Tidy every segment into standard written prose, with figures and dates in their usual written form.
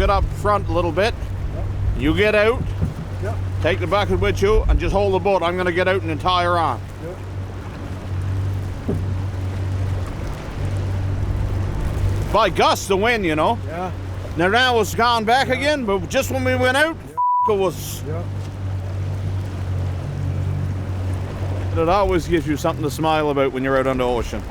get up front a little bit. Yep. You get out. Yep. Take the bucket with you and just hold the boat. I'm going to get out and tie her on. Yep. By gusts of wind, you know. Yeah. Now it's gone back again, but just when we went out, it was. Yep. It always gives you something to smile about when you're out on the ocean.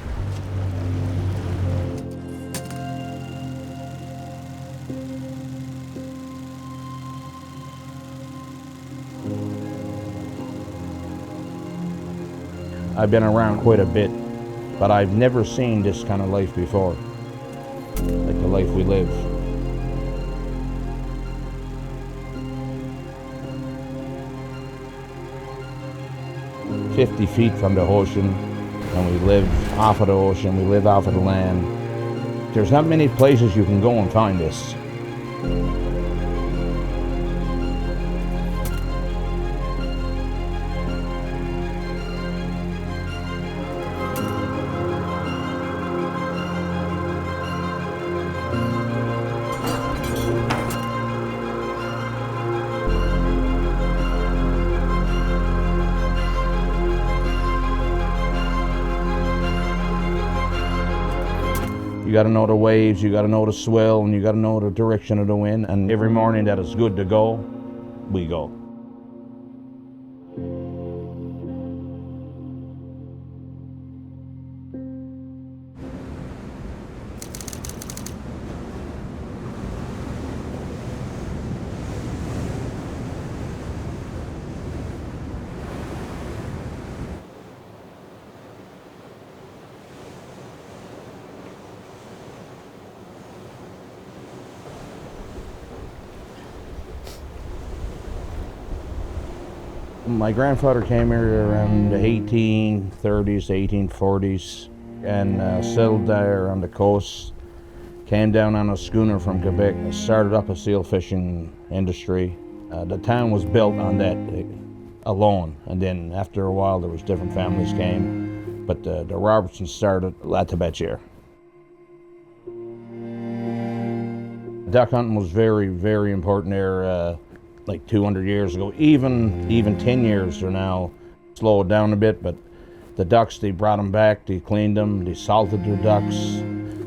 I've been around quite a bit, but I've never seen this kind of life before, like the life we live. We're 50 feet from the ocean, and we live off of the ocean, we live off of the land. There's not many places you can go and find this. You got to know the waves, you got to know the swell, and you got to know the direction of the wind. And every morning that it's good to go, we go. My grandfather came here around the 1830s, 1840s, and settled there on the coast. Came down on a schooner from Quebec and started up a seal fishing industry. The town was built on that alone, and then after a while there was different families came, but the Robertsons started at the Betchier. Duck hunting was very, very important there. Like 200 years ago, even 10 years are now slowed down a bit, but the ducks, they brought them back, they cleaned them, they salted their ducks.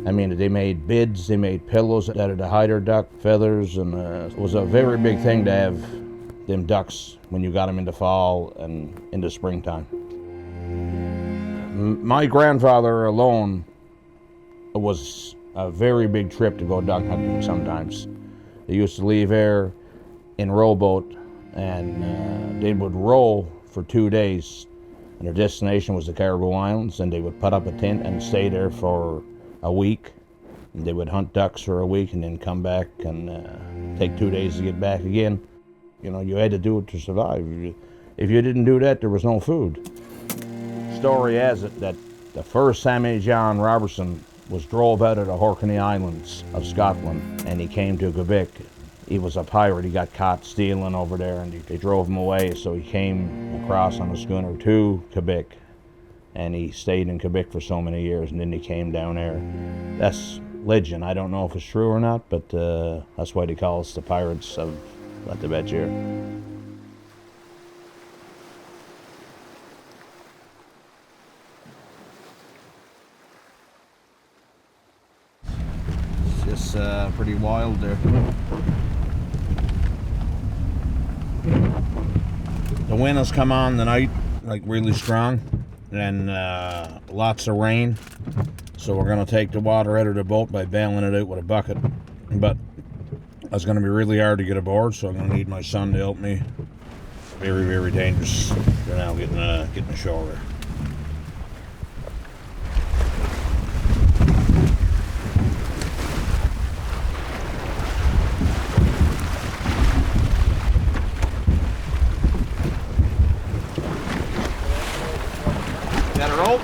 I mean, they made bids, they made pillows out of the hider duck feathers, and it was a very big thing to have them ducks when you got them in the fall and in the springtime. My grandfather alone was a very big trip to go duck hunting sometimes. They used to leave here in rowboat, and they would row for 2 days, and their destination was the Caribou Islands, and they would put up a tent and stay there for a week, and they would hunt ducks for a week and then come back and take 2 days to get back again. You know, you had to do it to survive. If you didn't do that, there was no food. Story has it that the first Sammy John Robertson was drove out of the Orkney Islands of Scotland, and he came to Quebec. He was a pirate. He got caught stealing over there, and they drove him away. So he came across on a schooner to Quebec, and he stayed in Quebec for so many years, and then he came down there. That's legend. I don't know if it's true or not, but that's why they call us the Pirates of the Betchier. It's just pretty wild there. The wind has come on tonight, like really strong, and lots of rain. So we're gonna take the water out of the boat by bailing it out with a bucket. But it's gonna be really hard to get aboard, so I'm gonna need my son to help me. Very, very dangerous. They're now getting ashore there. Got a rope?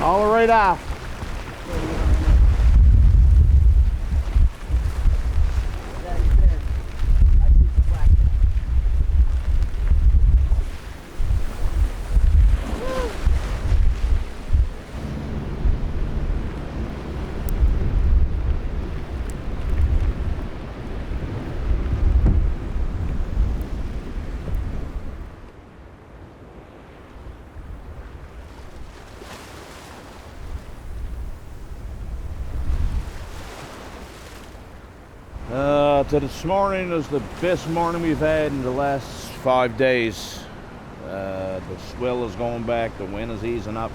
All right off. To this morning is the best morning we've had in the last 5 days. The swell is going back, the wind is easing up.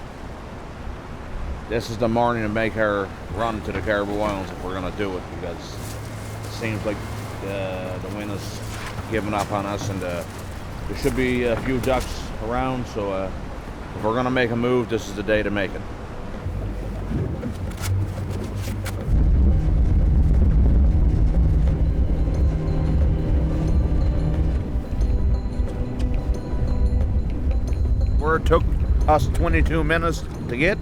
This is the morning to make our run to the Caribou Islands if we're going to do it, because it seems like the wind is giving up on us, and there should be a few ducks around, so if we're going to make a move, this is the day to make it. Where it took us 22 minutes to get,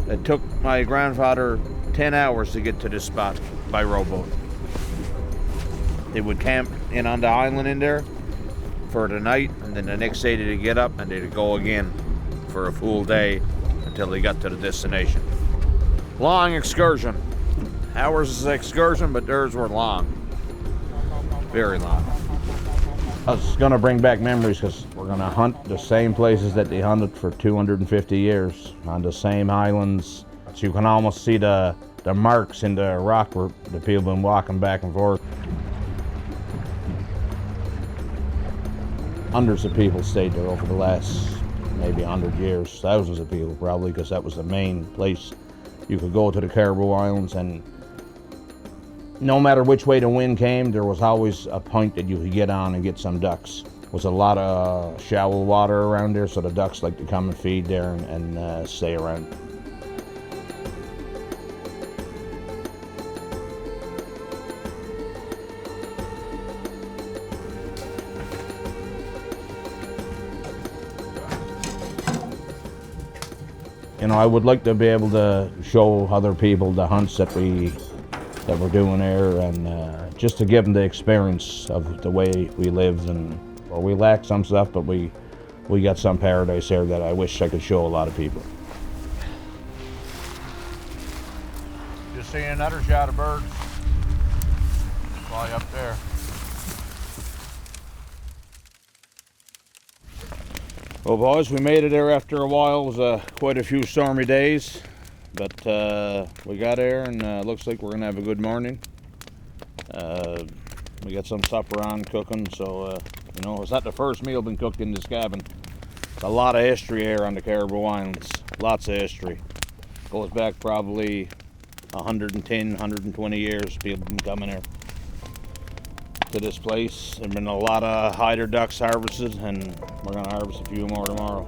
it took my grandfather 10 hours to get to this spot by rowboat. They would camp in on the island in there for the night, and then the next day they'd get up and they'd go again for a full day until they got to the destination. Long excursion. Ours is an excursion, but theirs were long. Very long. I was going to bring back memories because we're going to hunt the same places that they hunted for 250 years on the same islands. So you can almost see the marks in the rock where the people have been walking back and forth. Hundreds of people stayed there over the last maybe 100 years, thousands of people probably, because that was the main place. You could go to the Caribou Islands, and no matter which way the wind came, there was always a point that you could get on and get some ducks. There was a lot of shallow water around there, so the ducks like to come and feed there and stay around. You know, I would like to be able to show other people the hunts that we're doing there, and just to give them the experience of the way we live. And well, we lack some stuff, but we got some paradise here that I wish I could show a lot of people. Just seeing another shot of birds fly up there. Well, boys, we made it there after a while. It was quite a few stormy days. But we got there, and looks like we're going to have a good morning. We got some supper on cooking, so, you know, it's not the first meal been cooked in this cabin. It's a lot of history here on the Caribou Islands. Lots of history. Goes back probably 110, 120 years people been coming here to this place. There've been a lot of hider ducks harvested, and we're going to harvest a few more tomorrow.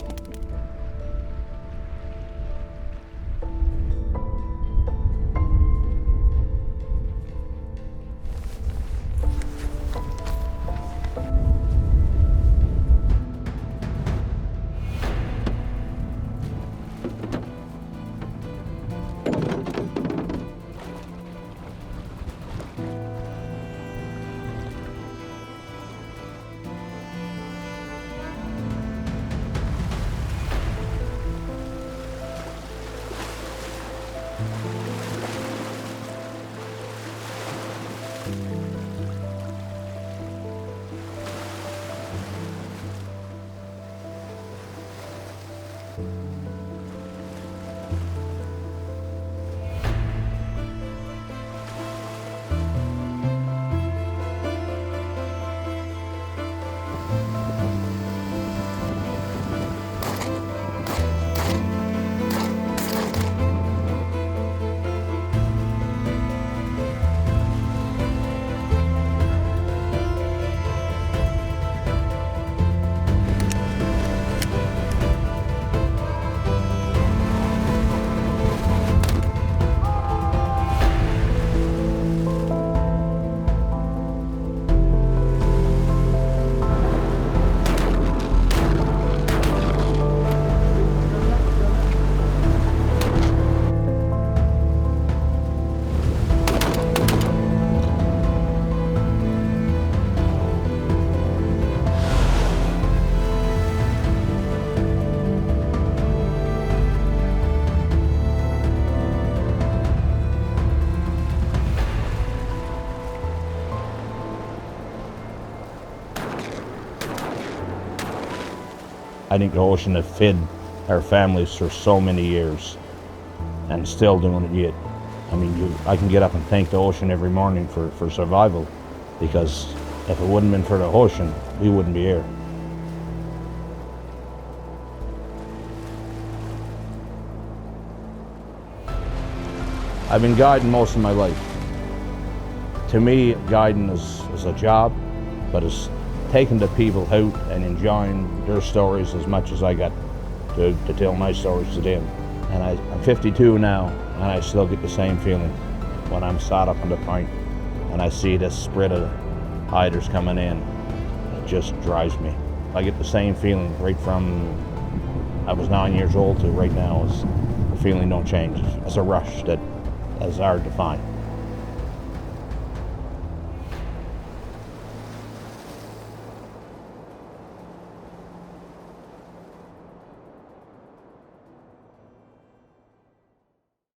I think the ocean has fed our families for so many years, and still doing it yet. I mean, I can get up and thank the ocean every morning for survival, because if it wouldn't have been for the ocean, we wouldn't be here. I've been guiding most of my life. To me, guiding is a job, but it's taking the people out and enjoying their stories as much as I got to tell my stories to them. And I'm 52 now, and I still get the same feeling when I'm sat up on the point and I see this spread of hiders coming in. It just drives me. I get the same feeling right from I was 9 years old to right now. The feeling don't change. It's a rush that is hard to find.